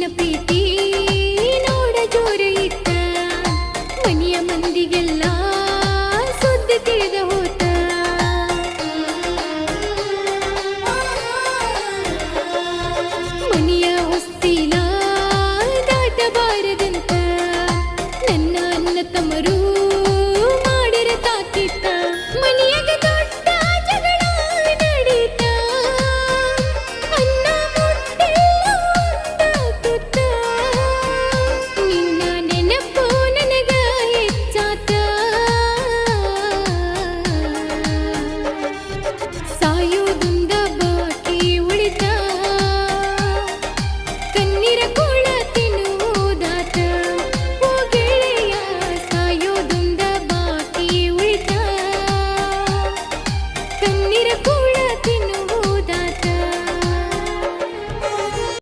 ನಿನ್ನ ಪ್ರೀತಿ ನೋಡ ಜೋರ ಇತ್ತ ಮನೆಯ ಮಂದಿಗೆಲ್ಲ ಸುದ್ದಿ ತಿಳಿದ ಹೋತ ಮನೆಯ ಹೊಸ್ತಿಲ ದಾಟಬಾರದಂತ ನನ್ನ ಅಣ್ಣ ತಮ್ಮರು ಮಾಡಿರ ತಾಕಿತ್ತ ಮನೆಯಾಗ ದೊಡ್ಡ ಜಗಳ ನಡೀತ ಅನ್ನ ಮುಟ್ಟಿಲ್ಲ ಒಂದಾಗುತ್ತ ನಿನ್ನ ನೆನಪು ನನಗ ಹೆಚ್ಚಾತ ಸಾಯೋದೊಂದ ಬಾಕಿ ಉಳಿತ ಕಣ್ಣೀರ